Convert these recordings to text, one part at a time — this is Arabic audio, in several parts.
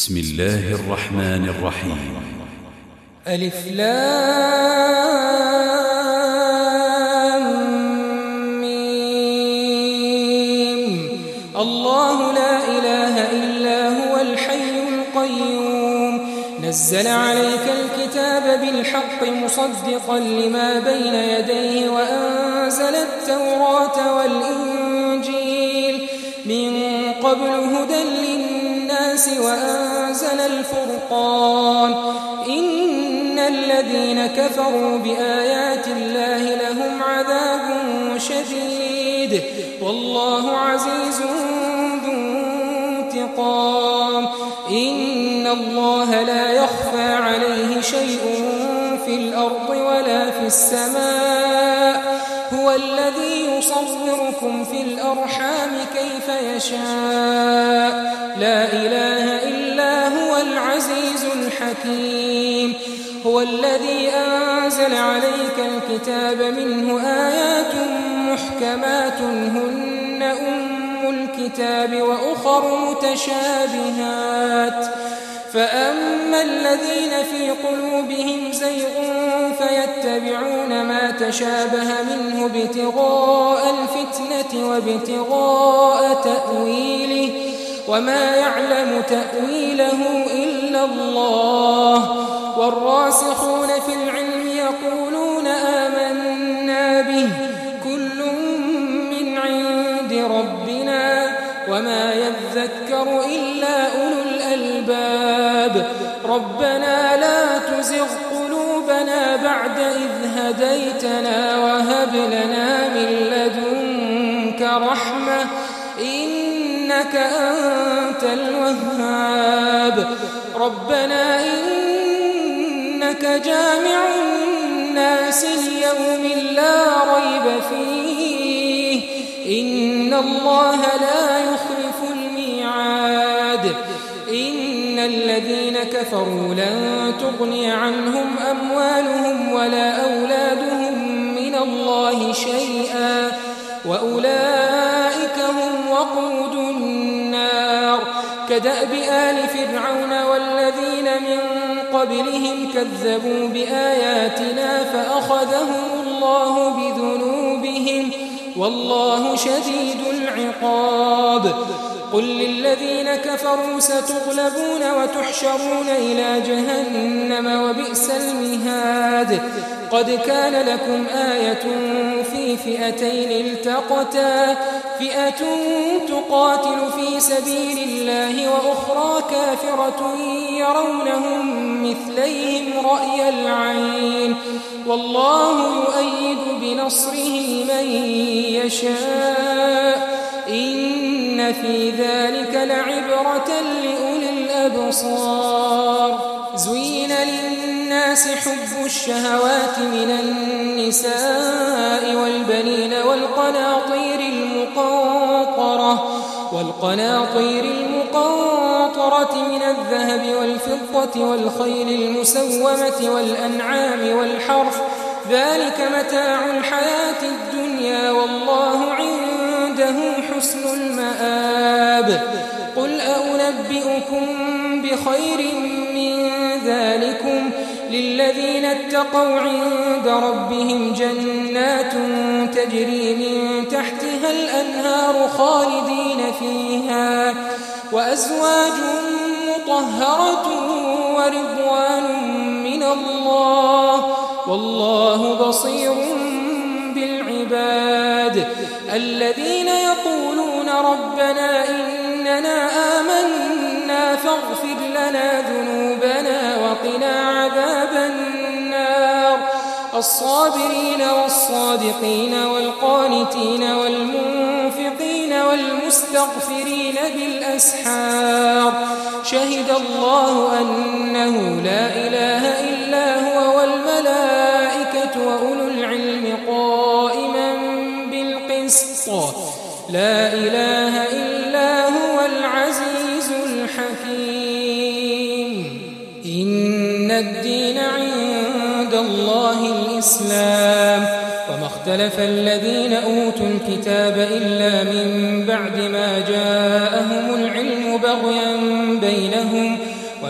بسم الله الرحمن الرحيم. ألف لام ميم. الله لا إله إلا هو الحي القيوم نزل عليك الكتاب بالحق مصدقا لما بين يديه وأنزل التوراة والإنجيل من قبل هدى للناس وأنزل الفرقان إن الذين كفروا بآيات الله لهم عذاب شديد والله عزيز ذو انتقام إن الله لا يخفى عليه شيء في الأرض ولا في السماء هو الذي يصوركم في الأرحام كيف يشاء لا إله إلا هو العزيز الحكيم هو الذي أنزل عليك الكتاب منه آيات محكمات هن أم الكتاب وأخر متشابهات فأما الذين في قلوبهم زيغ فيتبعون ما تشابه منه ابتغاء الفتنة وابتغاء تأويله وما يعلم تأويله إلا الله والراسخون في العلم يقولون آمنا به كل من عند ربنا وما يذكر إلا أولو الألباب ربنا لا تزغ قلوبنا بعد إذ هديتنا وهب لنا من لدنك رحمة إنك أنت الوهاب ربنا إنك جامع الناس ليوم لا ريب فيه إن الله لا يخلف الميعاد إن الذين كفروا لن تغني عنهم أموالهم ولا أولادهم من الله شيئا وأولئك هم وقود النار كدأب آل فرعون والذين من قبلهم كذبوا بآياتنا فأخذهم الله بذنوبهم والله شديد العقاب قل للذين كفروا ستغلبون وتحشرون إلى جهنم وبئس المهاد قد كان لكم آية في فئتين التقتا فئة تقاتل في سبيل الله وأخرى كافرة يرونهم مثليهم رأي العين والله يؤيد بنصره من يشاء إن في ذلك لعبرة لأولي الأبصار زين للناس حب الشهوات من النساء والبنين والقناطير المقنطرة من الذهب والفضة والخيل المسومة والأنعام والحرث ذلك متاع الحياة الدنيا والله عنده حسن المآب قل أنبئكم بخير من ذلكم للذين اتقوا عند ربهم جنات تجري من تحتها الأنهار خالدين فيها وأزواج مطهرة ورضوان من الله والله بصير بالعباد الذين يقولون ربنا إننا آمنا فاغفر لنا ذنوبنا وقنا عذاب النار الصابرين والصادقين والقانتين والمنفقين والمستغفرين بالأسحار شهد الله أنه لا إله إلا هو والملائكة وأولو العلم قائما بالقسط لا إله إلا هو العزيز الحكيم إن الدين عند الله الإسلام وما اختلف الذين أوتوا الكتاب إلا من بعد ما جاءهم العلم بغيا بينهم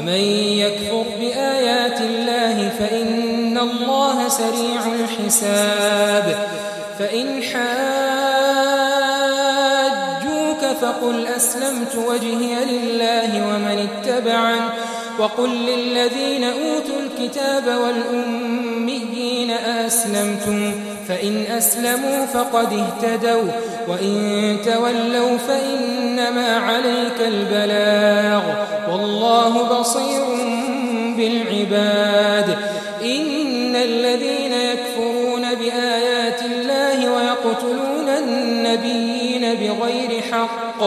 ومن يكفر بآيات الله فإن الله سريع الحساب فإن حاجوك فقل أسلمت وجهي لله ومن اتبعني وقل للذين أوتوا الكتاب والأميين أسلمتم فإن أسلموا فقد اهتدوا وإن تولوا فإنما عليك البلاغ والله بصير بالعباد إن الذين يكفرون بآيات الله ويقتلون النبيين بغير حق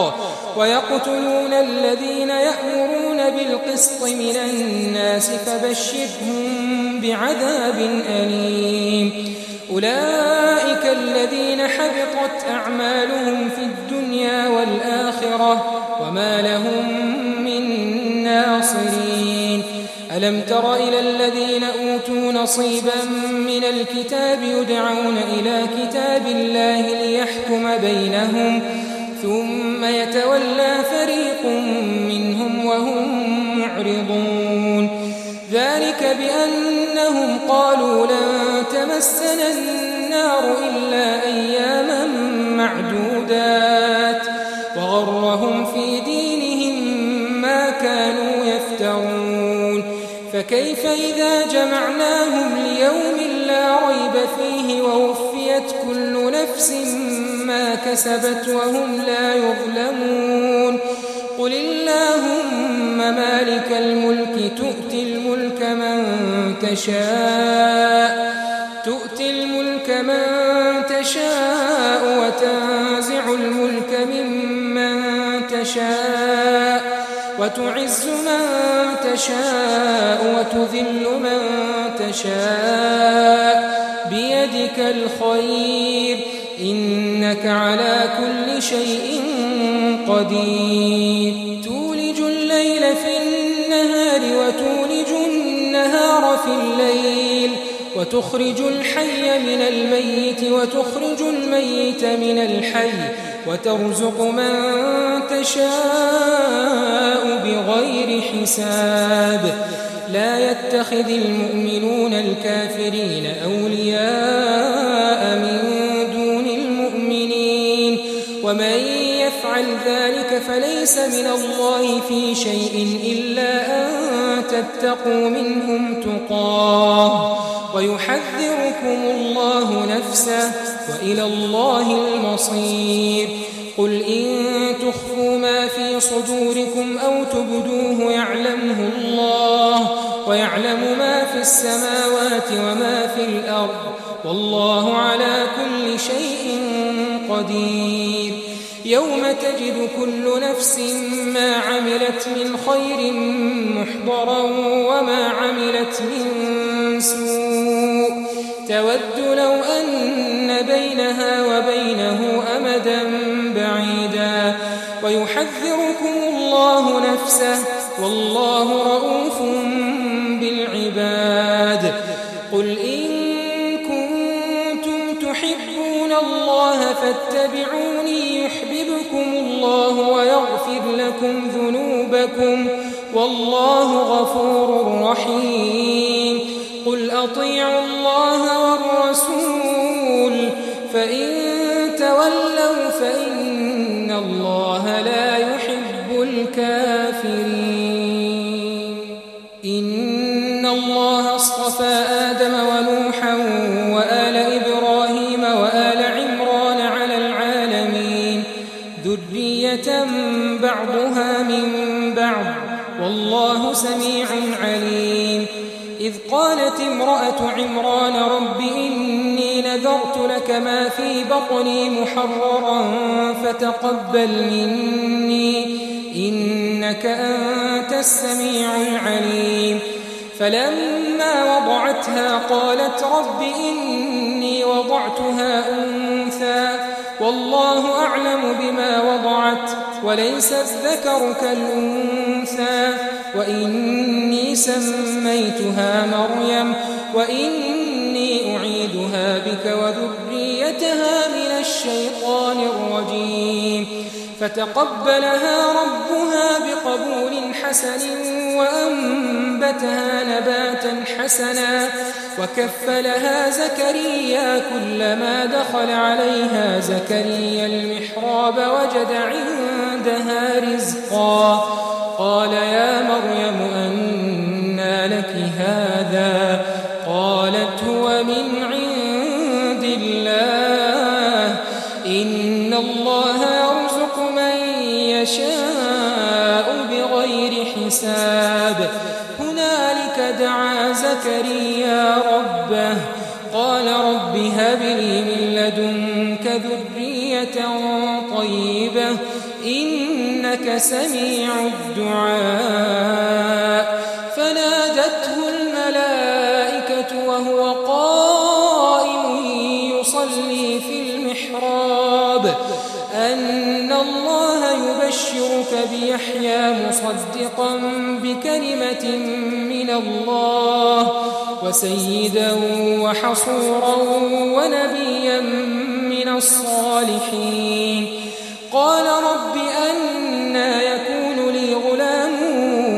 ويقتلون الذين يأمرون بالقسط من الناس فبشرهم بعذاب أليم أولئك الذين حبطت أعمالهم في الدنيا والآخرة وما لهم من ناصرين ألم تر إلى الذين أوتوا نصيبا من الكتاب يدعون إلى كتاب الله ليحكم بينهم ثم يتولى فريق منهم وهم معرضون ذلك بأنهم قالوا لن تمسنا النار إلا أياما معدودات وغرهم في دينهم ما كانوا يفترون فكيف إذا جمعناهم ليوم لا ريب فيه ووفيت كل نفس ما كسبت وهم لا يظلمون قل اللهم مالك الملك تؤتي الملك من تشاء وتنزع الملك ممن تشاء وتعز من تشاء وتذل من تشاء بيدك الخير إنك على كل شيء قدير تولج الليل في النهار وتولج النهار في الليل وتخرج الحي من الميت وتخرج الميت من الحي وترزق من تشاء بغير حساب لا يتخذ المؤمنون الكافرين أولياء من دون المؤمنين ومن يفعل ذلك فليس من الله في شيء إلا أن تتقوا منهم تقاه ويحذركم الله نفسه وإلى الله المصير قل إن تخفوا ما في صدوركم أو تبدوه يعلمه الله ويعلم ما في السماوات وما في الأرض والله على كل شيء قدير يوم تجد كل نفس ما عملت من خير محضرا وما عملت من سوء تود لو أن بينها وبينه أمدا بعيدا ويحذركم الله نفسه والله رؤوف بالعباد قل إن كنتم تحبون الله فاتبعوني يحببكم الله ويغفر لكم ذنوبكم والله غفور رحيم قل أطيعوا الله والرسول فإن تولوا فإن الله لا يحب الكافرين إن الله اصطفى آدم ونوحا وآل إبراهيم وآل عمران على العالمين ذرية بعضها من بعض والله سميع عليم إذ قالت امرأة عمران رب إني نذرت لك ما في بطني محررا فتقبل مني إنك أنت السميع العليم فلما وضعتها قالت رب إني وضعتها أنثى والله أعلم بما وضعت وليس الذكر كالأنثى وإني سميتها مريم وإني أعيدها بك وذريتها من الشيطان الرجيم فتقبلها ربها بقبول حسن وأنبتها نباتا حسنا وكفلها زكريا كلما دخل عليها زكريا المحراب وجد عندها رزقا قال يا مريم أنى لك هذا قالت هو من عند الله إن الله يرزق من يشاء بغير حساب هنالك دعا زكريا ربه قال رب هب لي من لدنك ذرية طيبة إنك سميع الدعاء فنادته الملائكة وهو قائم يصلي في المحراب أن الله يبشرك بيحيى مصدقا بكلمة من الله وسيدا وحصورا ونبيا من الصالحين قال رب أنى يكون لي غلام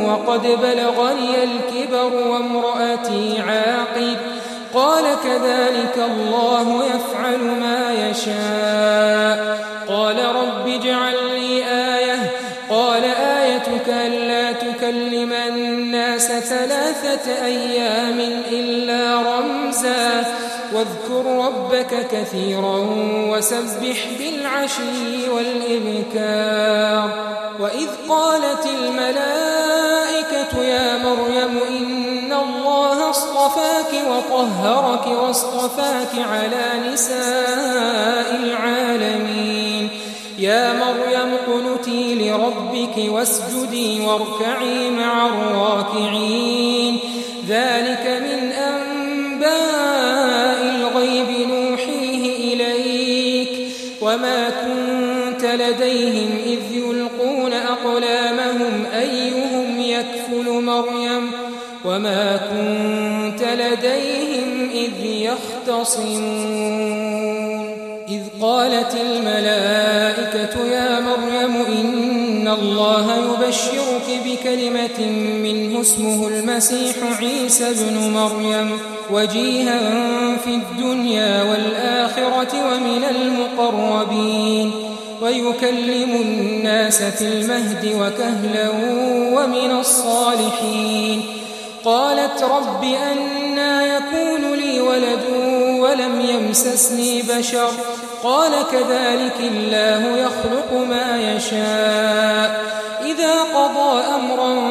وقد بلغني الكبر وامرأتي عاقر قال كذلك الله يفعل ما يشاء قال رب اجعل لي آية قال آيتك ألا تكلم الناس 3 أيام إلا رمزا واذكر ربك كثيرا وسبح بالعشي والإبكار وإذ قالت الملائكة يا مريم إن الله اصطفاك وطهرك واصطفاك على نساء العالمين يا مريم اقنتي لربك واسجدي واركعي مع الراكعين ذلك من أنباء الغيب نوحيه إليك وما كنت لديهم إذ يلقون أقلامهم أيهم يكفل مريم وما كنت لديهم إذ يختصمون إذ قالت الملائكة يا مريم إن الله يبشرك بكلمة منه اسمه المسيح عيسى ابن مريم وجيها في الدنيا والآخرة ومن المقربين ويكلم الناس في المهد وكهلا ومن الصالحين قالت رب أنى يكون لي ولد ولم يمسسني بشر قال كذلك الله يخلق ما يشاء إذا قضى أمرا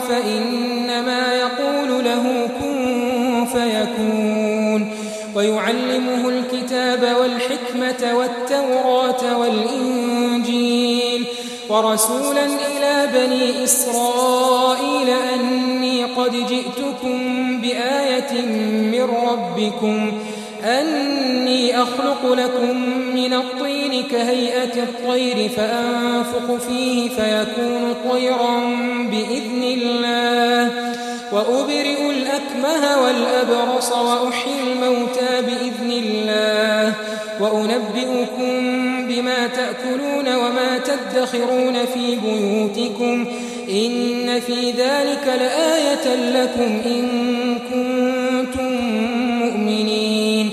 فإنما يقول له كن فيكون ويعلمه الكتاب والحكمة والتوراة والإنجيل ورسولا إلى بني إسرائيل أني قد جئتكم بآية من ربكم أني أخلق لكم من الطين كهيئة الطير فأنفخ فيه فيكون طيرا بإذن الله وأبرئ الأكمه والأبرص وأحيي الموتى بإذن الله وأنبئكم بما تأكلون وما تدخرون في بيوتكم إن في ذلك لآية لكم إن كنتم مؤمنين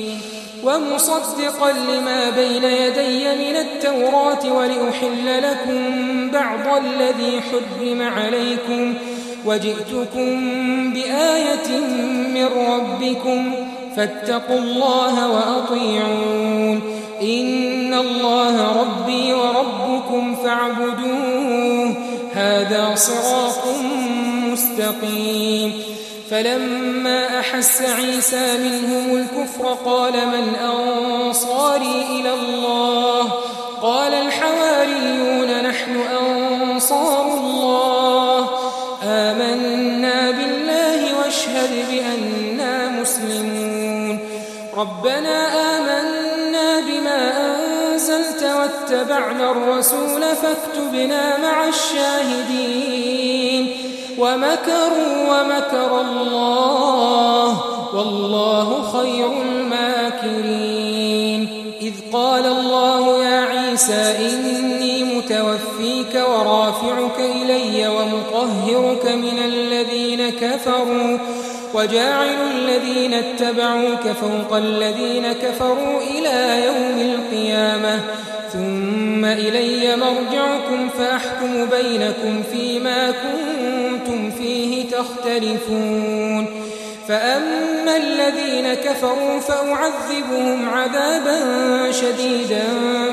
ومصدقا لما بين يدي من التوراة ولأحل لكم بعض الذي حرم عليكم وجئتكم بآية من ربكم فاتقوا الله وأطيعون إن الله ربي وربكم فاعبدوه هذا صراط مستقيم فلما أحس عيسى منهم الكفر قال من أنصاري إلى الله قال الحواريون نحن أنصار الله آمنا بالله واشهد بأننا مسلمون ربنا آمنا بما أنزلت واتبعنا الرسول فاكتبنا مع الشاهدين ومكروا ومكر الله والله خير الماكرين إذ قال الله يا عيسى إني متوفيك ورافعك إلي ومطهرك من الذين وجاعل الذين اتبعوك فوق الذين كفروا إلى يوم القيامة ثم إلي مرجعكم فأحكم بينكم فيما كنتم فيه تختلفون فأما الذين كفروا فأعذبهم عذابا شديدا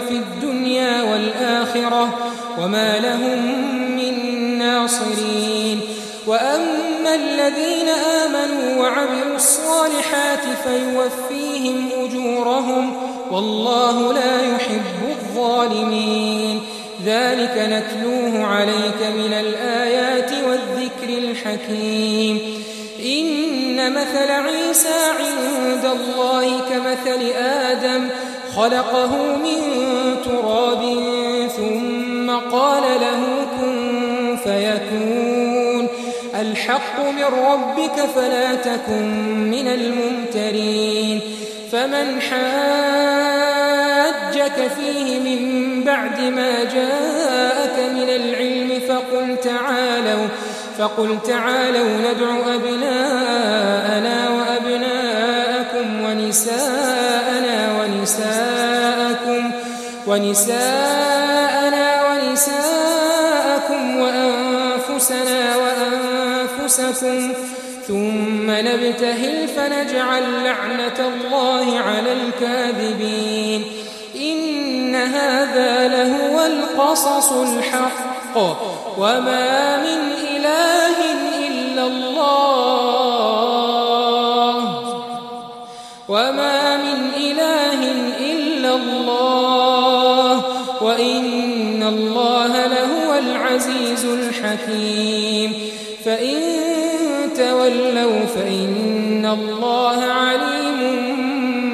في الدنيا والآخرة وما لهم من ناصرين وأما الذين آمنوا وعملوا الصالحات فيوفيهم أجورهم والله لا يحب الظالمين ذلك نتلوه عليك من الآيات والذكر الحكيم إن مثل عيسى عند الله كمثل آدم خلقه من تراب ثم قال له كن فيكون الحق من ربك فلا تكن من الممترين فمن حاجك فيه من بعد ما جاءك من العلم فقل تعالوا ندع أبناءنا وأبناءكم ونساءنا ونساءكم وأنفسنا وأنفسكم ثم نبتهل فنجعل لعنة الله على الكاذبين إن هذا لهو القصص الحق وما من إله إلا الله وإن الله لهو العزيز الحكيم فإن تولوا فإن الله عليم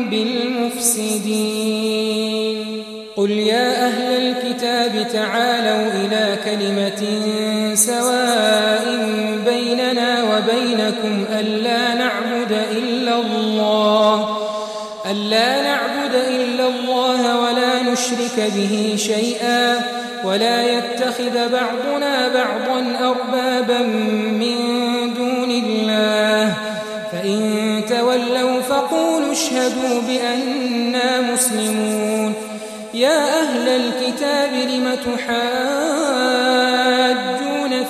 بالمفسدين قل يا أهل الكتاب تعالوا إلى كلمة سواء بيننا وبينكم ألا نعبد إلا الله ولا نشرك به شيئا ولا يتخذ بعضنا بعضا أربابا من دون الله فإن تولوا فقولوا اشهدوا بأننا مسلمون يا أهل الكتاب لم تحاجون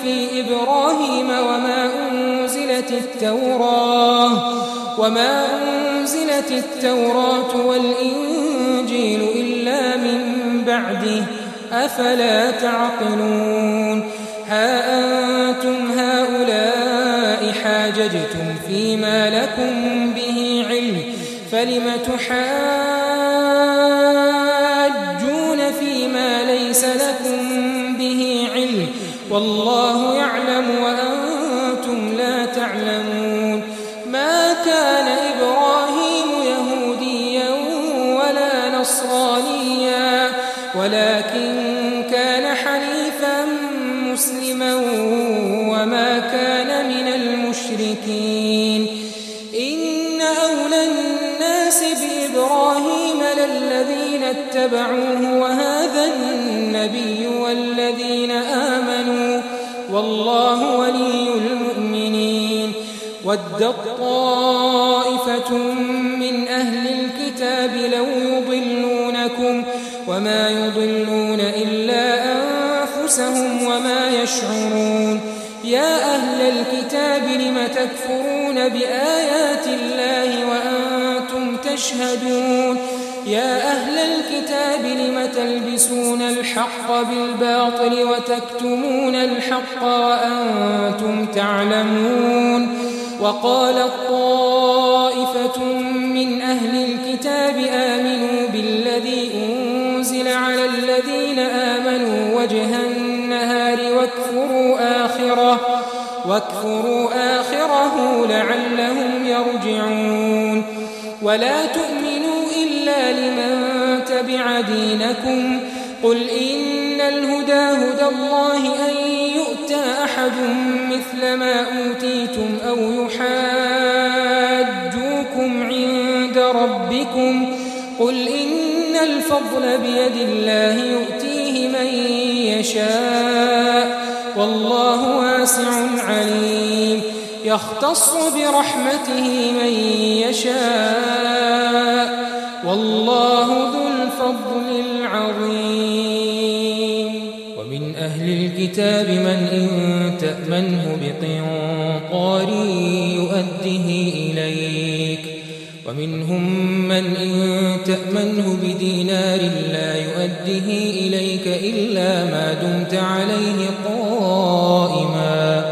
في إبراهيم وما أنزلت التوراة والإنجيل إلا من بعده أفلا تعقلون ها أنتم هؤلاء حاججتم فيما لكم به علم فلم تحاجون فيما ليس لكم به علم والله يعلم وأنتم لا تعلمون ما كان إبراهيم يهوديا ولا نصرانيا ولكن كان حنيفا مسلما وما كان من المشركين إن أولى الناس بإبراهيم للذين اتبعوه وهذا النبي والذين آمنوا والله ولي المؤمنين ودت طائفة من أهل الكتاب لو يضلونكم وما يضلون إلا أنفسهم وما يشعرون يا أهل الكتاب لم تكفرون بآيات الله وأنتم تشهدون يا أهل الكتاب لم تلبسون الحق بالباطل وتكتمون الحق وأنتم تعلمون وقالت طائفة من أهل الكتاب آمنوا بالذي أنزل على الذين آمنوا وجه النهار واكفروا آخره لعلهم يرجعون ولا تؤمنوا إلا لمن تبع دينكم قل إن الهدى هدى الله أن يؤتى أحد مثل ما أوتيتم أو يحاجوكم عند ربكم قل إن الفضل بيد الله يؤتيه من يشاء والله واسع عليم يختص برحمته من يشاء والله ذو الفضل العظيم ومن أهل الكتاب من إن تأمنه بقنطار يؤده إليك ومنهم من إن تأمنه بدينار لا يؤده إليك إلا ما دمت عليه قائما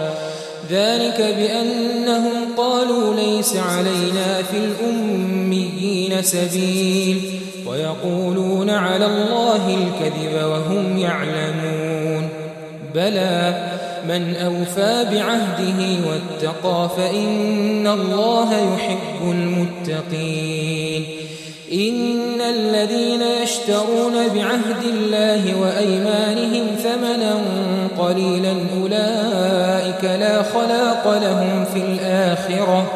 ذلك بأنهم قالوا ليس علينا في الأميين سبيل ويقولون على الله الكذب وهم يعلمون بلى من أوفى بعهده واتقى فإن الله يحب المتقين إن الذين يشترون بعهد الله وأيمانهم ثمنا قليلا أولئك لا خلاق لهم في الآخرة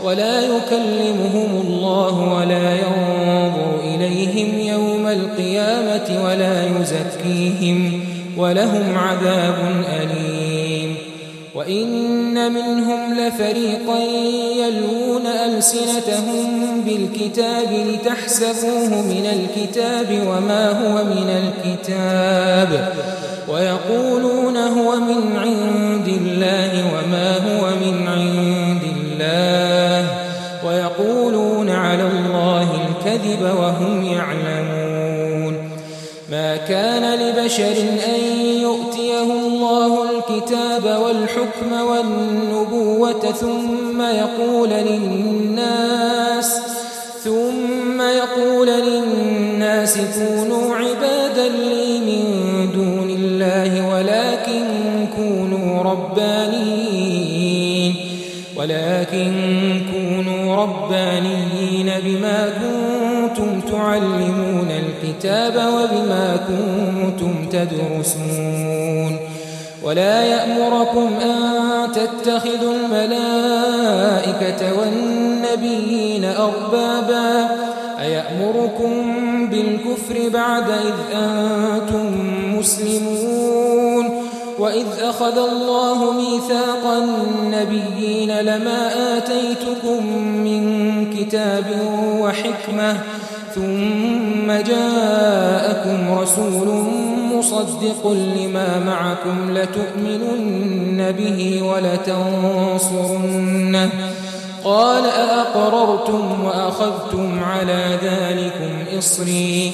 ولا يكلمهم الله ولا ينظر إليهم يوم القيامة ولا يزكيهم ولهم عذاب أليم وإن منهم لفريقا يلوون ألسنتهم بالكتاب لتحسبوه من الكتاب وما هو من الكتاب ويقولون هو من عند الله وما هو من عند الله ويقولون على الله الكذب وهم يعلمون ما كان لبشر أن يؤتيه الله الكتاب والحكم والنبوة ثم يقول للناس كونوا عبادا لي من دون الله ولكن كونوا ربانيين بما كنتم تعلمون الكتاب وبما كنتم تدرسون ولا يأمركم أن تتخذوا الملائكة والنبيين أربابا أيأمركم بالكفر بعد إذ أنتم مسلمون وإذ أخذ الله ميثاق النبيين لما آتيتكم من كتاب وحكمة ثم جاءكم رسول مصدق لما معكم لتؤمنن به ولتنصرنه قال أأقررتم وأخذتم على ذلكم إصري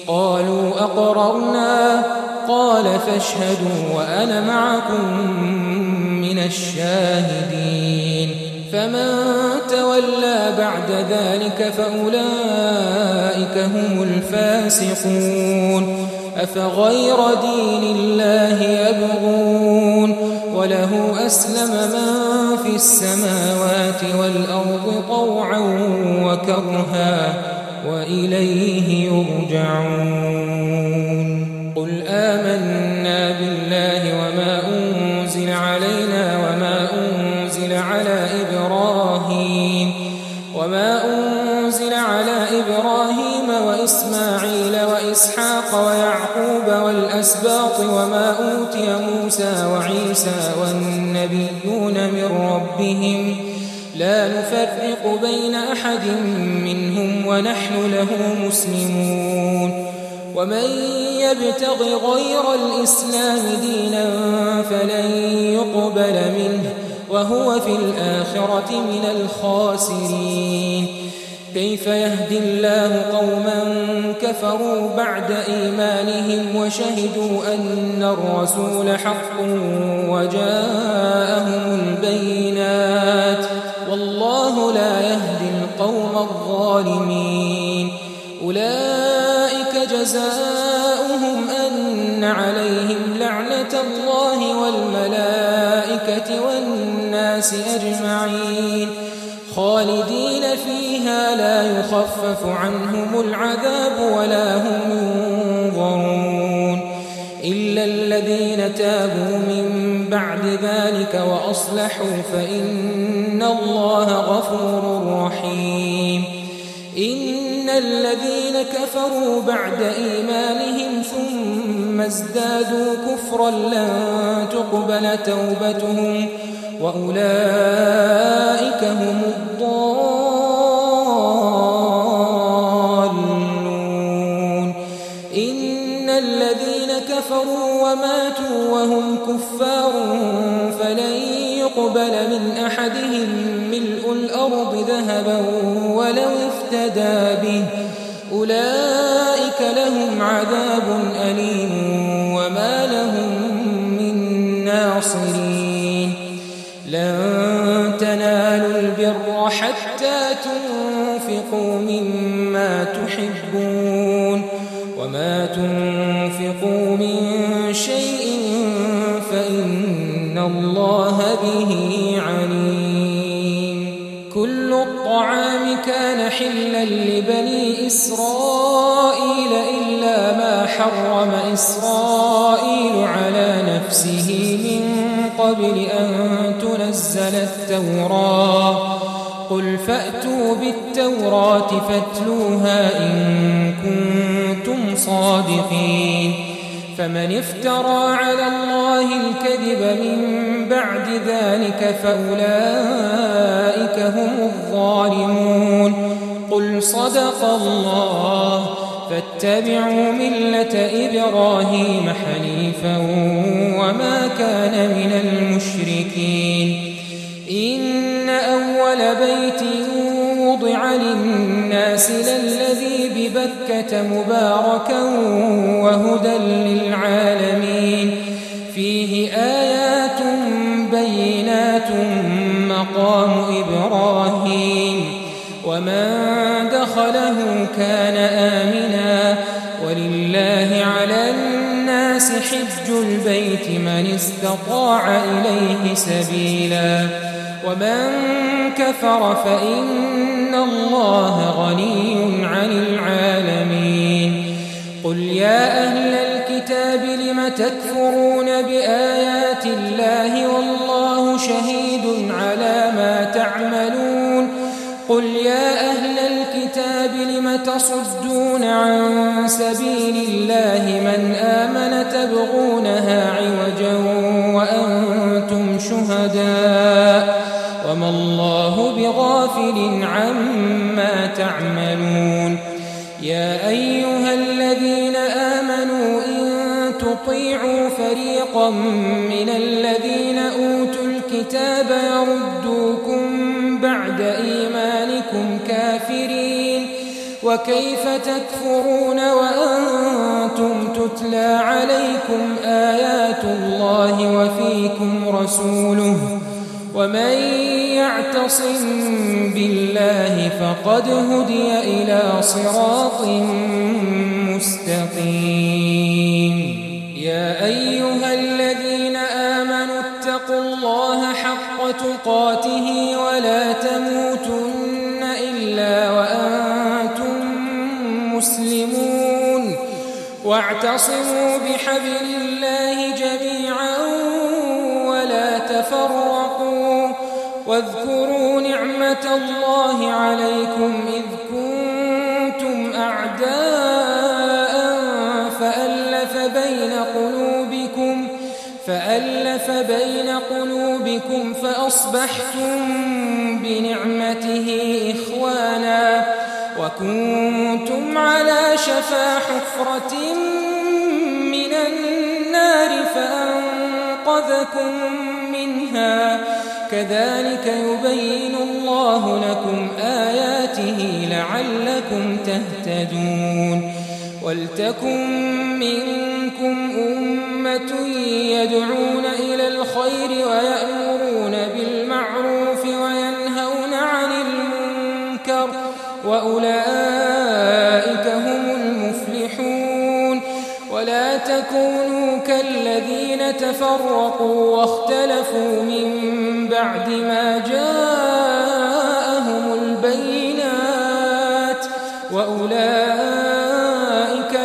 قالوا أقررنا قال فاشهدوا وأنا معكم من الشاهدين فمن تولى بعد ذلك فأولئك هم الفاسقون أفغير دين الله يبغون وله أسلم من في السماوات والأرض طوعا وكرها وإليه يرجعون قل آمنا بالله وما أنزل علينا وما أنزل على إبراهيم وإسماعيل وإسحاق ويعقوب والأسباط وما أوتي موسى وعيسى والنبيون من ربهم لا نفرق بين أحد منهم ونحن له مسلمون ومن يبتغ غير الإسلام دينا فلن يقبل منه وهو في الآخرة من الخاسرين كيف يهدي الله قوما كفروا بعد إيمانهم وشهدوا أن الرسول حق وجاءهم البينات والله لا يهدي القوم الظالمين أولئك جزاؤهم أن عليهم لعنة الله والملائكة والناس أجمعين خالدين فيها لا يخفف عنهم العذاب ولا هم ينظرون إلا الذين تابوا من بعد ذلك وأصلحوا فإن الله غفور رحيم إن الذين كفروا بعد إيمانهم ثم ازدادوا كفرا لن تقبل توبتهم وأولئك هم الضالون. إن الذين كفروا وماتوا وهم كفار فلن يقبل من أحدهم ملء الأرض ذهبا ولو افتدى به، أولئك لهم عذاب أليم وما لهم من ناصرين. لن تنالوا البر حتى تنفقوا مما تحبون، وما تنفقوا من شيء فإن الله به عليم. كل الطعام كان حلا لبني إسرائيل إلا ما حرم إسرائيل على نفسه من قبل أن تنزل التوراة. قل فأتوا بالتوراة فاتلوها إن كنتم صادقين. فمن افترى على الله الكذب من بعد ذلك فأولئك هم الظالمون. قل صدق الله فاتبعوا ملة إبراهيم حنيفا وما كان من المشركين. إن أول بيت وضع للناس للذي ببكة مباركا وهدى للعالمين، فيه آيات بينات مقام إبراهيم، ومن دخله كان آمنا، ولله على الناس حج البيت من استطاع إليه سبيلا، ومن كفر فإن الله غني عن العالمين. قل يا أهل الكتاب لم تكفرون بآيات الله والله شهيد على ما تعملون. قل يا أهل الكتاب لم تصدون عن سبيل الله من آمن تبغونها عوجا وأنتم شهداء وما الله بغافل عما تعملون. يا أيها الذين آمنوا إن تطيعوا فريقا من الذين أوتوا الكتاب يردوكم بعد إيمانكم كافرين، وكيف تكفرون وأنتم تتلى عليكم آيات الله وفيكم رسوله، ومن يعتصم بالله فقد هدي إلى صراط مستقيم. يا أيها الذين آمنوا اتقوا الله حق تقاته ولا تموتن إلا وأنتم مسلمون، واعتصموا بحبل الله جميعا ولا تفرقوا، واذكروا نعمة الله عليكم إذ كنتم أعداء فألف بين قلوبكم فأصبحتم بنعمته إخوانا، وكنتم على شفا حفرة من النار فأنقذكم منها. كذلك يبين الله لكم آياته لعلكم تهتدون. ولتكن منكم أمة يدعون إلى الخير ويأمرون بالمعروف وينهون عن المنكر، وأولئك هم المفلحون. ولا تكونوا كالذين تفرقوا واختلفوا من بعد ما جاءهم البينات، وأولئك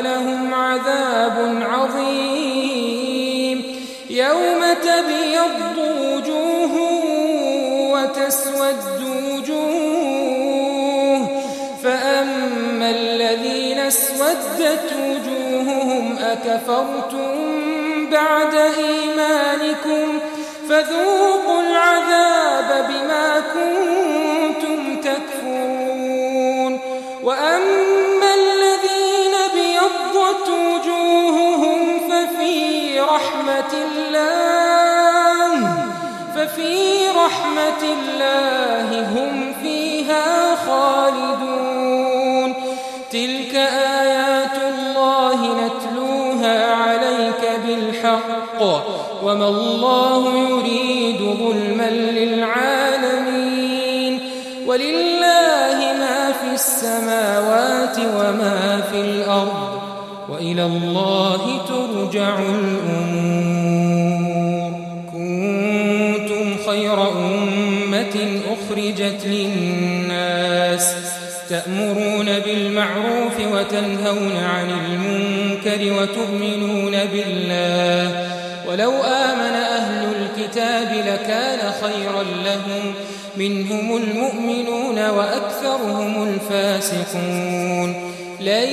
لهم عذاب عظيم. يوم تبيض وجوه وتسود وجوه، فأما الذين اسودت وجوههم أكفرتم بعد إيمانكم فذوقوا العذاب بما كنتم تكفرون وأما الذين ابيضت وجوههم ففي رحمة الله هم فيها خالدون تلك آيات الله نتلوها عليك بالحق وما الله يريد ظلما للعالمين ولله ما في السماوات وما في الأرض وإلى الله ترجع الأمور كنتم خير أمة أخرجت للناس تأمرون بالمعروف وتنهون عن المنكر وتؤمنون بالله ولو آمن أهل الكتاب لكان خيرا لهم منهم المؤمنون وأكثرهم الفاسقون لن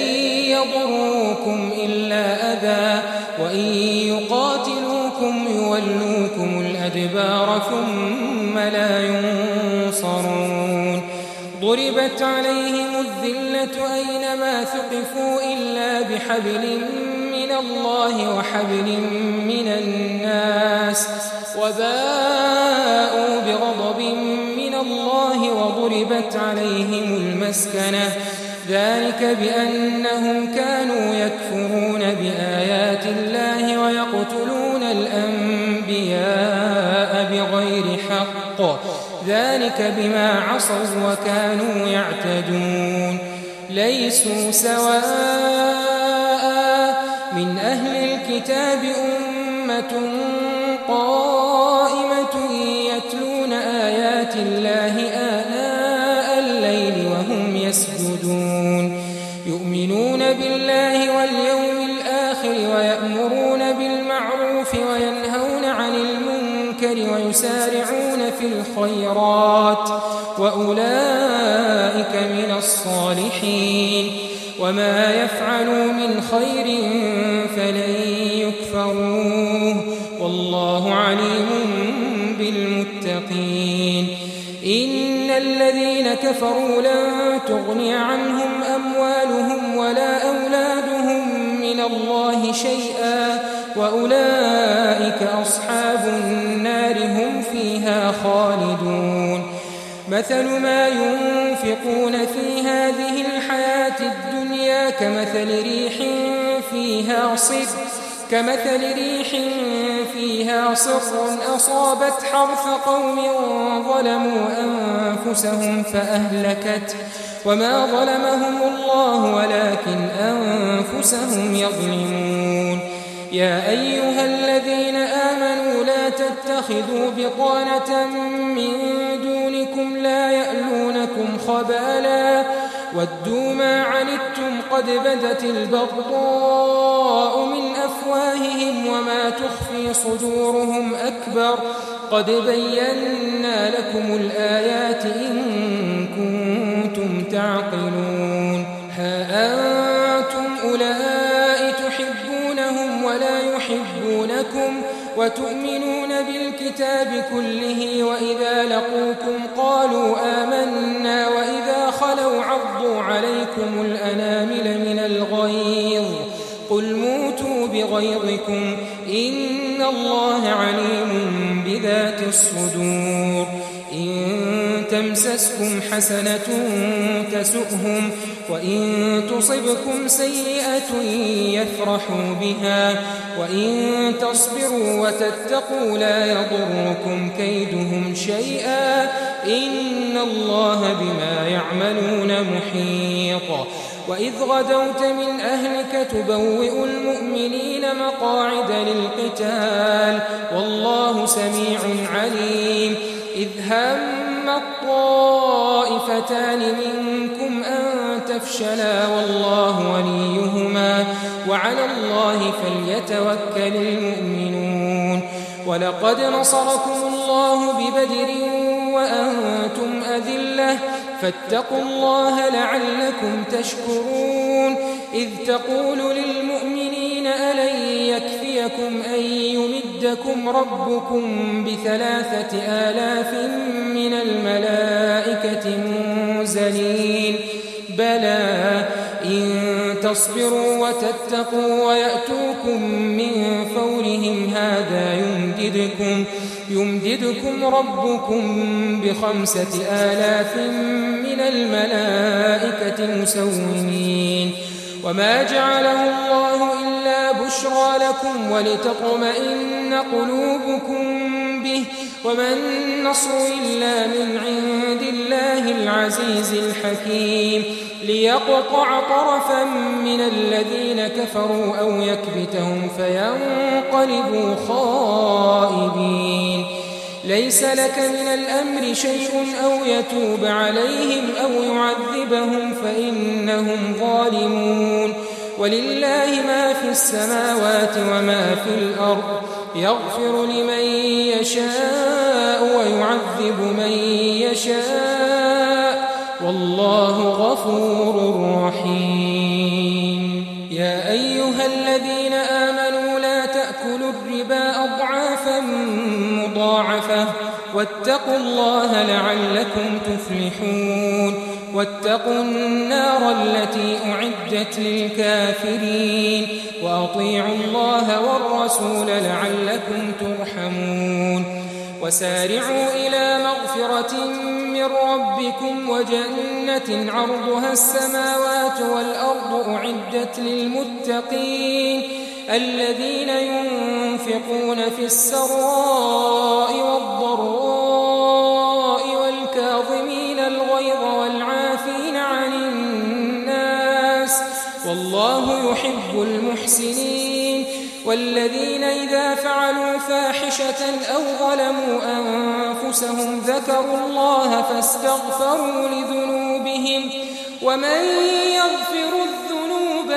يضروكم إلا أذى وإن يقاتلوكم يولوكم الأدبار ثم لا ينصرون ضربت عليهم الذلة أينما ثقفوا إلا بحبل من الله وحبل من الناس وباءوا بغضب من الله وضربت عليهم المسكنة ذلك بأنهم كانوا يكفرون بآيات الله ويقتلون الأنبياء بغير حق ذلك بما عصوا وكانوا يعتدون ليسوا سواء من أهل الكتاب أمة قائمة يتلون آيات الله آناء الليل وهم يسجدون يؤمنون بالله واليوم الآخر ويأمرون بالمعروف وينهون عن المنكر ويسارعون في الخيرات وأولئك من الصالحين وما يفعلوا من خير فلن يكفروه والله عليم بالمتقين إن الذين كفروا لن تغني عنهم أموالهم ولا أولادهم من الله شيئا وأولئك أصحاب النار هم فيها خالدون مثل ما ينفقون في هذه الحياة الدنيا كمثل ريح فيها صر أصابت حرث قوم ظلموا أنفسهم فأهلكت وما ظلمهم الله ولكن أنفسهم يظلمون يا أيها الذين آمنوا لا تتخذوا بطانة من دونكم لا يألونكم خبالا ودوا ما عنتم قد بدت البغضاء من أفواههم وما تخفي صدورهم أكبر قد بينا لكم الآيات إن كنتم تعقلون ها أنتم أولئك تحبونهم ولا يحبونكم وتؤمنون بالكتاب كله وإذا لقوكم قالوا آمنا وإذا خلوا عضوا عليكم الأنامل من الغيظ قل موتوا بغيظكم إن الله عليم بذات الصدور إن تمسسكم حسنة تسؤهم وإن تصبكم سيئة يفرحوا بها وإن تصبروا وتتقوا لا يضركم كيدهم شيئا إن الله بما يعملون محيط وإذ غدوت من أهلك تبوئ المؤمنين مقاعد للقتال والله سميع عليم إذ هم الطائفتان منكم أن تفشلا والله وليهما وعلى الله فليتوكل المؤمنون ولقد نصركم الله ببدر وأنتم أذلة فاتقوا الله لعلكم تشكرون إذ تقول للمؤمنين ألن يكفيكم أن يمد يمدكم ربكم ب3,000 من الملائكة منزلين بلى إن تصبروا وتتقوا ويأتوكم من فورهم هذا يمددكم ربكم ب5,000 من الملائكة مسومين وما جعله الله إلا بشرى لكم ولتطمئن قلوبكم به وما النصر إلا من عند الله العزيز الحكيم ليقطع طرفا من الذين كفروا أو يكبتهم فينقلبوا خائبين ليس لك من الأمر شيء أو يتوب عليهم أو يعذبهم فإنهم ظالمون ولله ما في السماوات وما في الأرض يغفر لمن يشاء ويعذب من يشاء والله غفور رحيم يا أيها الذين آمنوا لا تأكلوا الربا أضعافا مضاعفة واتقوا الله لعلكم تفلحون واتقوا النار التي أعدت للكافرين وأطيعوا الله والرسول لعلكم ترحمون وسارعوا إلى مغفرة من ربكم وجنة عرضها السماوات والأرض أعدت للمتقين الذين ينفقون في السراء والضراء والكاظمين الغيظ والعافين عن الناس والله يحب المحسنين والذين إذا فعلوا فاحشة أو ظلموا أنفسهم ذكروا الله فاستغفروا لذنوبهم ومن يغفر الذنوب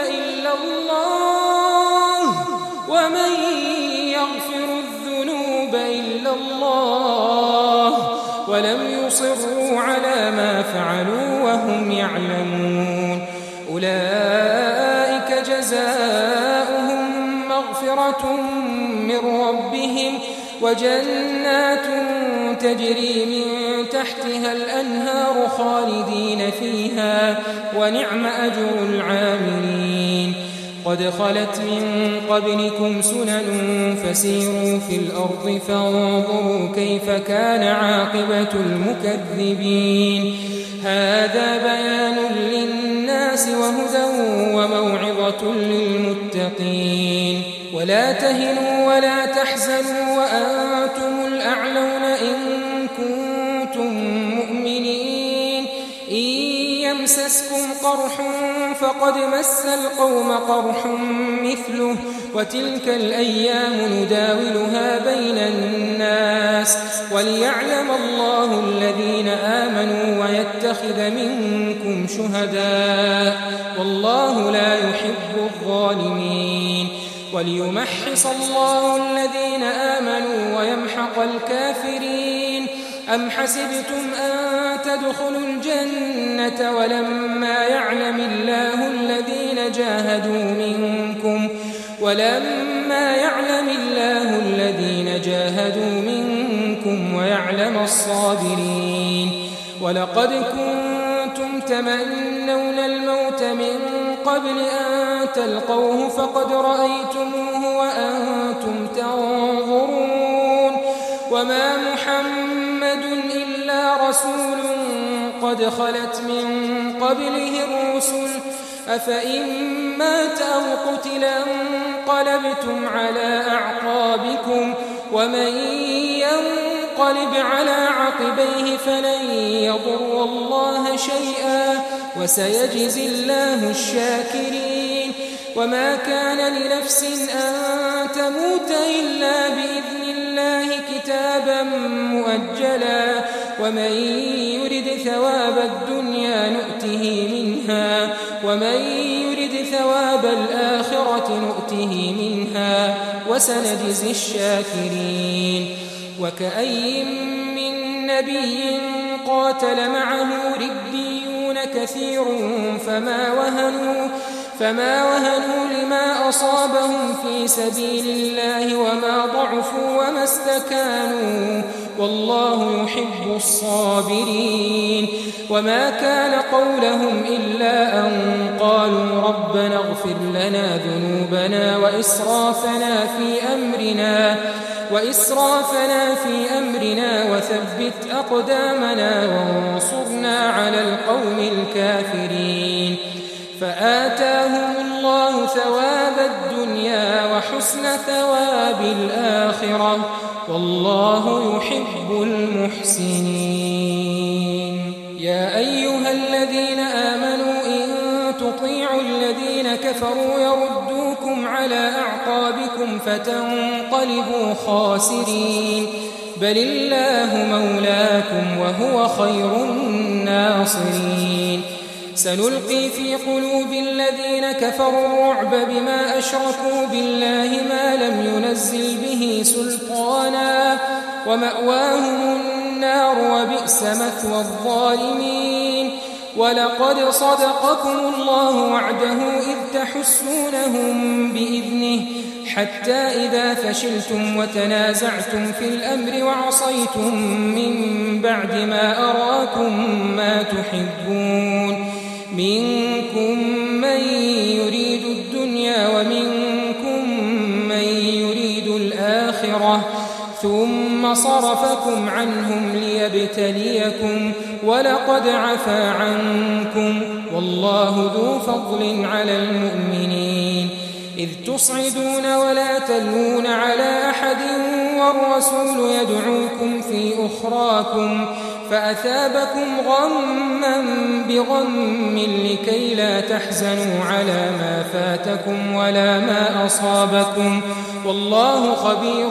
إلا الله ولم يصروا على ما فعلوا وهم يعلمون أولئك جزاؤهم مغفرة من ربهم وجنات تجري من تحتها الأنهار خالدين فيها ونعم أجر العاملين قد خلت من قبلكم سنن فسيروا في الأرض فانظروا كيف كان عاقبة المكذبين هذا بيان للناس وهدى وموعظة للمتقين ولا تهنوا ولا تحزنوا وأنتم الأعلون إن كنتم مؤمنين إن يمسسكم قرح فقد مس القوم قرح مثله وتلك الأيام نداولها بين الناس وليعلم الله الذين آمنوا ويتخذ منكم شهداء والله لا يحب الظالمين وليمحص الله الذين آمنوا ويمحق الكافرين أم حسبتم أن تدخلوا الجنة ولما يعلم الله الذين جاهدوا منكم ويعلم الصابرين ولقد كنتم تمنون الموت من قبل أن تلقوه فقد رأيتموه وأنتم تنظرون وما محمد إلا رسول قد خلت من قبله الرسل أفإن مات أو قتل انقلبتم على أعقابكم ومن ينقلب على عقبيه فلن يضر الله شيئا وسيجزي الله الشاكرين وما كان لنفس أن تموت إلا بإذن الله كتابا مؤجلا ومن يرد ثواب الدنيا نؤته منها ومن يرد ثواب الآخرة نؤته منها وسنجزي الشاكرين وكأي من نبي قاتل معه ربيون كثير فما وهنوا لما أصابهم في سبيل الله وما ضعفوا وما استكانوا والله يحب الصابرين وما كان قولهم إلا أن قالوا ربنا اغفر لنا ذنوبنا وإسرافنا في أمرنا وثبت أقدامنا وانصرنا على القوم الكافرين فآتاهم الله ثواب الدنيا وحسن ثواب الآخرة والله يحب المحسنين يا أيها الذين آمنوا إن تطيعوا الذين كفروا يردوكم على أعقابكم فتنقلبوا خاسرين بل الله مولاكم وهو خير الناصرين سنلقي في قلوب الذين كفروا الرعب بما أشركوا بالله ما لم ينزل به سلطانا ومأواهم النار وبئس مثوى الظالمين ولقد صدقكم الله وعده إذ تحسونهم بإذنه حتى إذا فشلتم وتنازعتم في الأمر وعصيتم من بعد ما أراكم ما تحبون منكم من يريد الدنيا ومنكم من يريد الآخرة ثم صرفكم عنهم ليبتليكم ولقد عفا عنكم والله ذو فضل على المؤمنين إذ تصعدون ولا تلوون على أحد والرسول يدعوكم في أخراكم فأثابكم غما بغم لكي لا تحزنوا على ما فاتكم ولا ما أصابكم والله خبير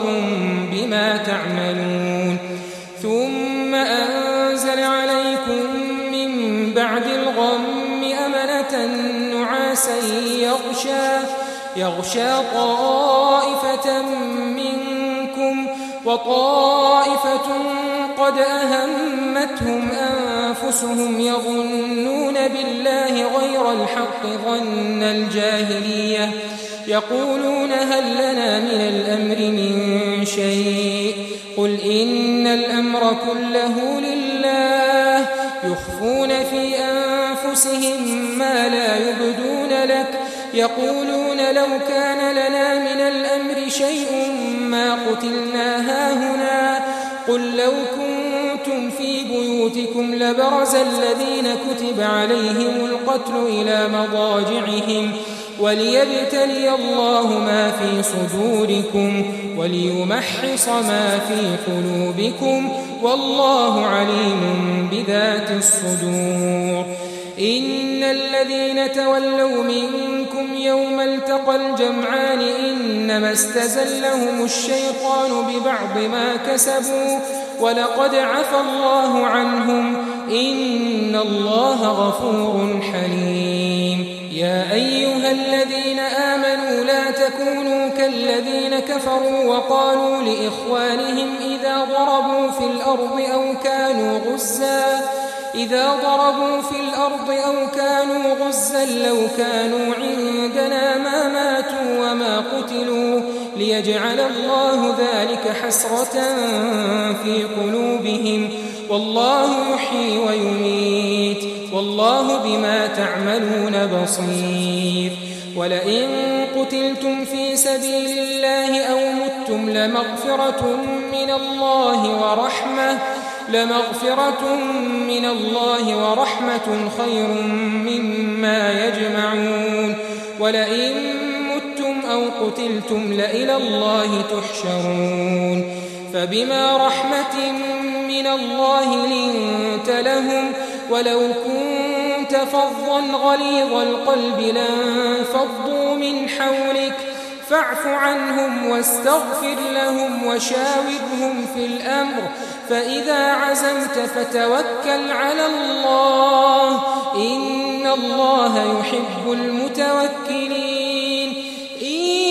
بما تعملون ثم أنزل عليكم من بعد الغم أمنة نعاسا يغشى طائفة منكم وطائفة قد أهمتهم أنفسهم يظنون بالله غير الحق ظن الجاهلية يقولون هل لنا من الأمر من شيء قل إن الأمر كله لله يخفون في أنفسهم ما لا يبدون لك يقولون لو كان لنا من الأمر شيء ما قتلنا هاهنا قل لو كنتم في بيوتكم لبرز الذين كتب عليهم القتل إلى مضاجعهم وليبتلي الله ما في صدوركم وليمحص ما في قلوبكم والله عليم بذات الصدور إن الذين تولوا منكم يوم التقى الجمعان إنما استزلهم الشيطان ببعض ما كسبوا ولقد عفى الله عنهم إن الله غفور حليم يا أيها الذين آمنوا لا تكونوا كالذين كفروا وقالوا لإخوانهم إذا ضربوا في الأرض أو كانوا غزا لو كانوا عندنا ما ماتوا وما قتلوا ليجعل الله ذلك حسرة في قلوبهم والله يحيي ويميت والله بما تعملون بصير ولئن قتلتم في سبيل الله أو متم لمغفرة من الله ورحمة خير مما يجمعون ولئن متم أو قتلتم لإلى الله تحشرون فبما رحمة من الله لنت لهم ولو كنت فظا غليظ القلب لانفضوا من حولك فاعف عنهم واستغفر لهم وشاورهم في الأمر فإذا عزمت فتوكل على الله إن الله يحب المتوكلين إن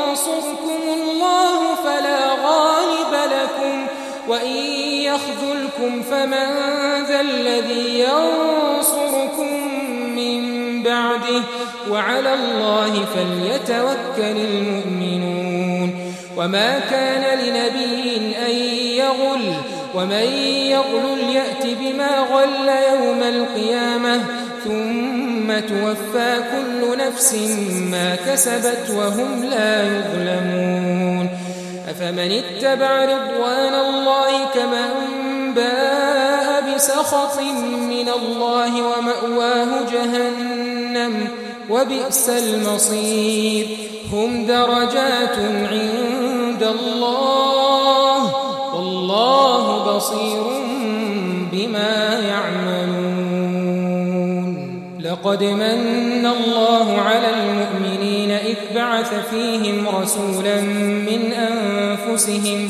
ينصركم الله فلا غالب لكم وإن يخذلكم فمن ذا الذي ينصركم من بعده وعلى الله فليتوكل المؤمنون وما كان لنبي أن يغل ومن يغل يأت بما غل يوم القيامة ثم توفى كل نفس ما كسبت وهم لا يظلمون أفمن اتبع رضوان الله كمن باء بسخط من الله ومأواه جهنم وبئس المصير هم درجات عند الله والله بصير بما يعملون لقد من الله على المؤمنين إذ بعث فيهم رسولا من أنفسهم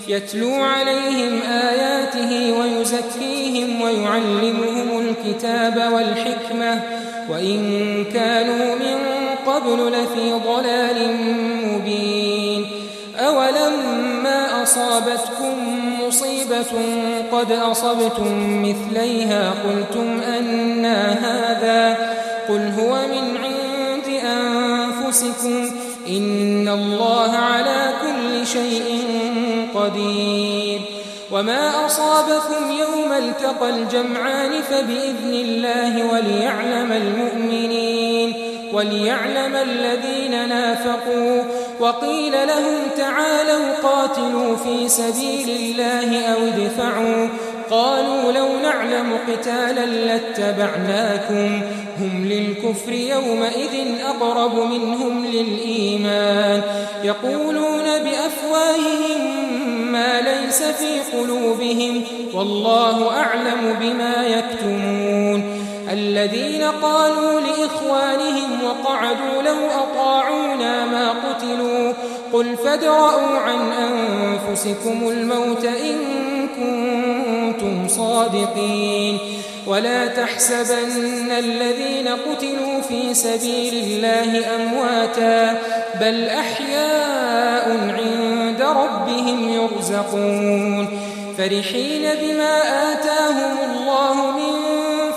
يتلو عليهم آياته ويزكيهم ويعلمهم الكتاب والحكمة وإن كانوا من قبل لفي ضلال مبين أولما أصابتكم مصيبة قد أصبتم مثليها قلتم أنى هذا قل هو من عند أنفسكم إن الله على كل شيء قدير وما أصابكم يوم التقى الجمعان فبإذن الله وليعلم الذين نافقوا وقيل لهم تعالوا قاتلوا في سبيل الله أو ادفعوا قالوا لو نعلم قتالا لاتبعناكم هم للكفر يومئذ أقرب منهم للإيمان يقولون بأفواههم ما ليس في قلوبهم والله أعلم بما يكتمون الذين قالوا لإخوانهم وقعدوا لو أطاعونا ما قتلوا قل فادرءوا عن أنفسكم الموت إن كنتم صادقين ولا تحسبن الذين قتلوا في سبيل الله أمواتا بل أحياء عند ربهم يرزقون فرحين بما آتاهم الله من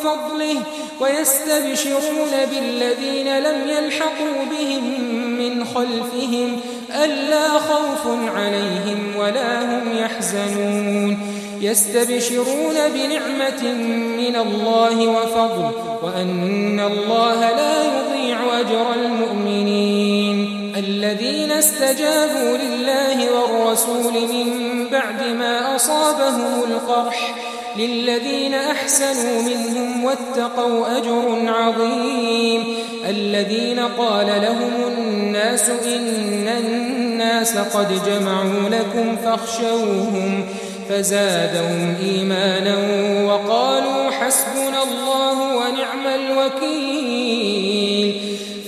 فضله ويستبشرون بالذين لم يلحقوا بهم من خلفهم ألا خوف عليهم ولا هم يحزنون يستبشرون بنعمة من الله وفضل وأن الله لا يضيع أجر المؤمنين الذين استجابوا لله والرسول من بعد ما أصابهم القرح للذين أحسنوا منهم واتقوا أجر عظيم الذين قال لهم الناس إن الناس قد جمعوا لكم فاخشوهم فزادهم إيمانا وقالوا حسبنا الله ونعم الوكيل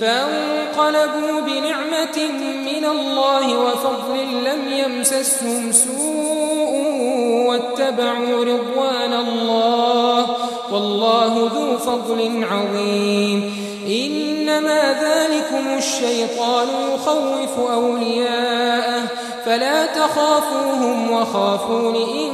فانقلبوا بنعمة من الله وفضل لم يمسسهم سوء واتبعوا رضوان الله والله ذو فضل عظيم إنما ذلكم الشيطان يخوف أولياءه فلا تخافوهم وخافون إن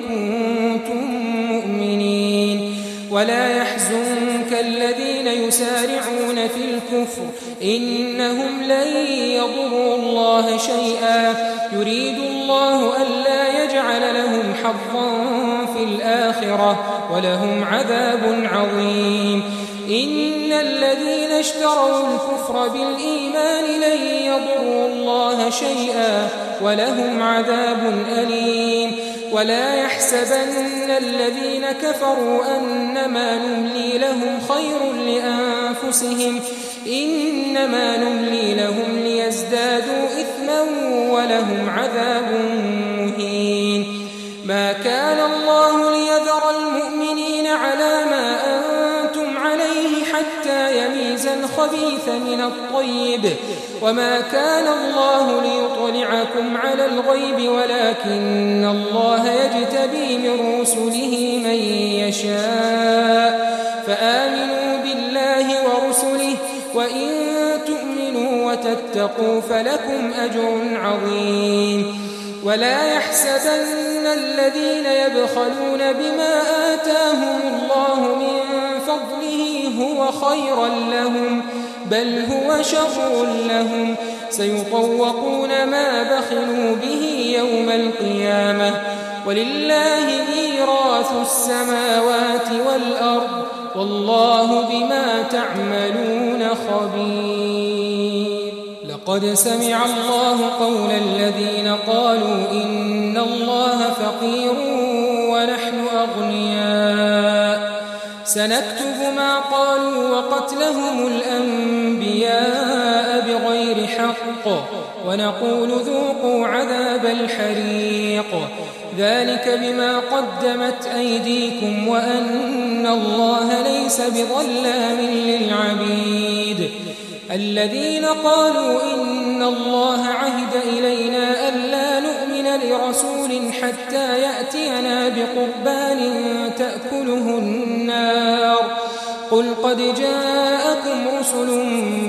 كنتم مؤمنين ولا يحزنك الذين يسارعون في الكفر إنهم لن يضروا الله شيئا يريد الله ألا يجعل لهم حظا في الآخرة ولهم عذاب عظيم إن الذين اشتروا الكفر بالإيمان لن يضروا الله شيئا ولهم عذاب أليم ولا يحسبن الذين كفروا أنما نملي لهم خير لأنفسهم إنما نملي لهم ليزدادوا إثما ولهم عذاب مهين ما كان الله ليذر المؤمنين على ما أنتم عليه حتى يميز الخبيث من الطيب وما كان الله ليطلعكم على الغيب ولكن الله يجتبي من رسله من يشاء فآمنوا بالله ورسله وإن تؤمنوا وتتقوا فلكم أجر عظيم ولا يحسبن الذين يبخلون بما آتاهم الله من فضله هو خيرا لهم بل هو شر لهم سيطوقون ما بخلوا به يوم القيامة ولله ميراث السماوات والأرض والله بما تعملون خبير. لقد سمع الله قول الذين قالوا إن الله فقير ونحن أغنياء سنكتب ما قالوا وقتلهم الأنبياء بغير حق ونقول ذوقوا عذاب الحريق ذلك بما قدمت أيديكم وأن الله ليس بظلام للعبيد. الذين قالوا إن الله عهد إلينا ألا نؤمن لرسول حتى يأتينا بقربان تأكله النار قل قد جاءكم رسل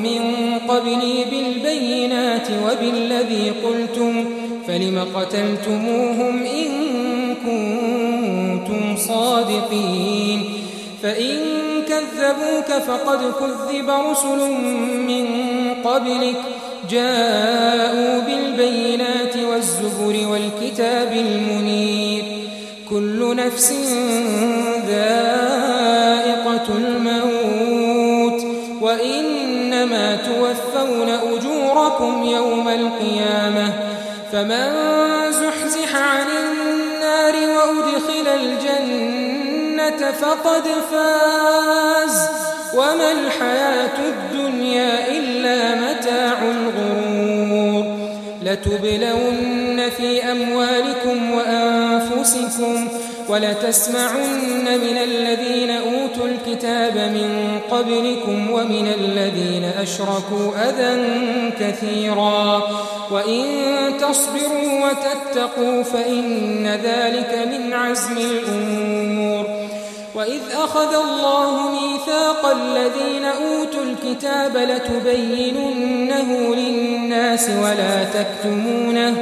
من قبلي بالبينات وبالذي قلتم فلم قتلتموهم إن كنتم صادقين فإن كذبوك فقد كذب رسل من قبلك جاءوا بالبينات والزبر والكتاب المنير كل نفس ذائقة الموت وإنما توفون أجوركم يوم القيامة فمن زحزح عن النار وأدخل الجنة فقد فاز وما الحياة الدنيا إلا متاع الغرور. لتبلون في أموالكم وأنفسكم ولتسمعن من الذين أوتوا الكتاب من قبلكم ومن الذين أشركوا أذى كثيرا وإن تصبروا وتتقوا فإن ذلك من عزم الأمور. وإذ أخذ الله ميثاق الذين أوتوا الكتاب لتبيننه للناس ولا تكتمونه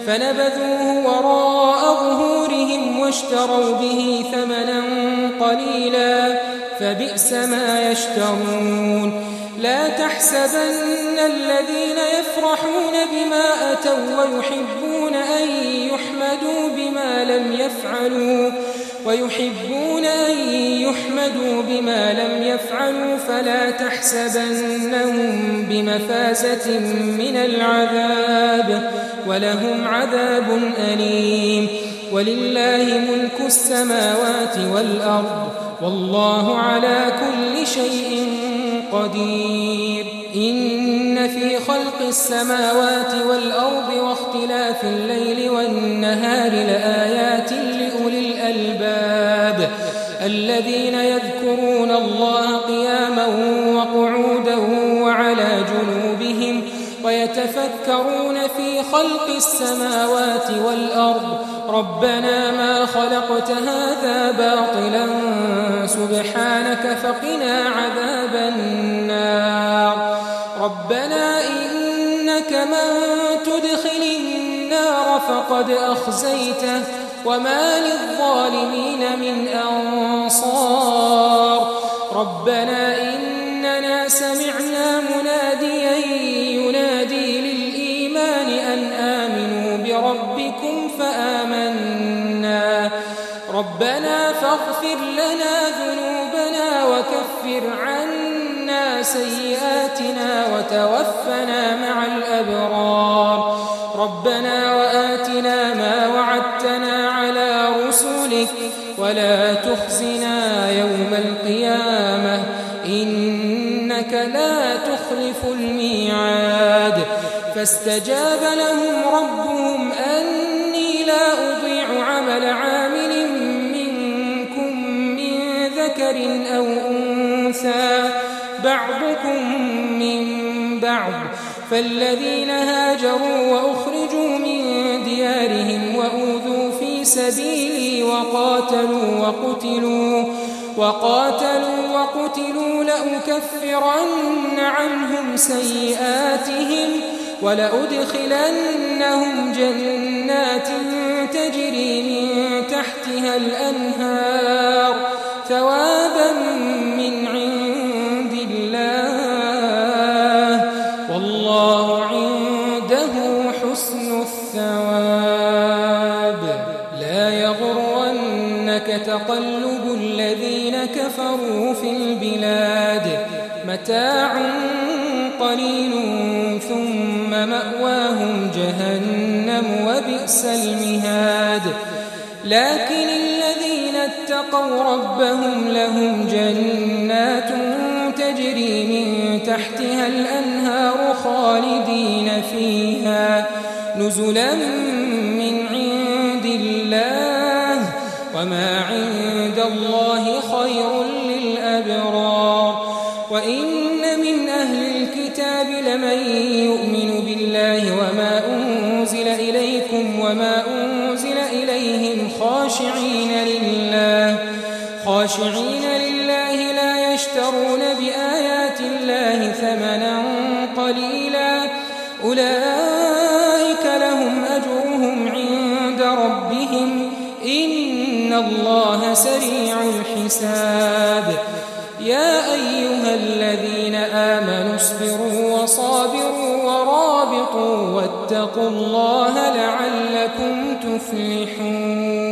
فنبذوه وراء ظهورهم واشتروا به ثمنا قليلا فبئس ما يشترون. لا تحسبن الذين يفرحون بما أتوا ويحبون أن يحمدوا بما لم يفعلوا فلا تحسبنهم بمفازة من العذاب ولهم عذاب أليم. ولله ملك السماوات والأرض والله على كل شيء قدير. إن في خلق السماوات والأرض واختلاف الليل والنهار لآيات لأولي الألباب الذين يذكرون الله قياما وقعودا وعلى جنوبهم ويتفكرون في خلق السماوات والأرض ربنا ما خلقت هذا باطلا سبحانك فقنا عذاب النار. ربنا إنك من تدخل النار فقد أخزيته وما للظالمين من أنصار. ربنا إننا سمعنا مناديا ينادي للإيمان أن آمنوا بربكم فآمنا ربنا فاغفر لنا ذنوبنا وكفر عنا سيئاتنا وتوفنا مع الأبرار. ربنا وآتنا ما وعدتنا على رسلك ولا تخزنا يوم القيامة إنك لا تخلف الميعاد. فاستجاب لهم ربهم أني لا أضيع عمل عامل منكم من ذكر أو أنثى بعضكم من بعض فالذين هاجروا وأخرجوا من ديارهم وأوذوا في سبيلي وقاتلوا لأكفرن عنهم سيئاتهم ولأدخلنهم جنات تجري من تحتها الأنهار ثوابا من تقلب الذين كفروا في البلاد متاع قليل ثم مأواهم جهنم وبئس المهاد لكن الذين اتقوا ربهم لهم جنات تجري من تحتها الأنهار خالدين فيها نزلا من عند الله وما عند الله خير للأبرار وإن من أهل الكتاب لمن يؤمن بالله وما أنزل إليكم وما أنزل إليهم خاشعين لله لا يشترون بآيات الله ثمنا قليلا أولئك لهم أجرهم عند ربهم إن الله سريع الحساب يا أيها الذين آمنوا اصبروا وصابروا ورابطوا واتقوا الله لعلكم تفلحون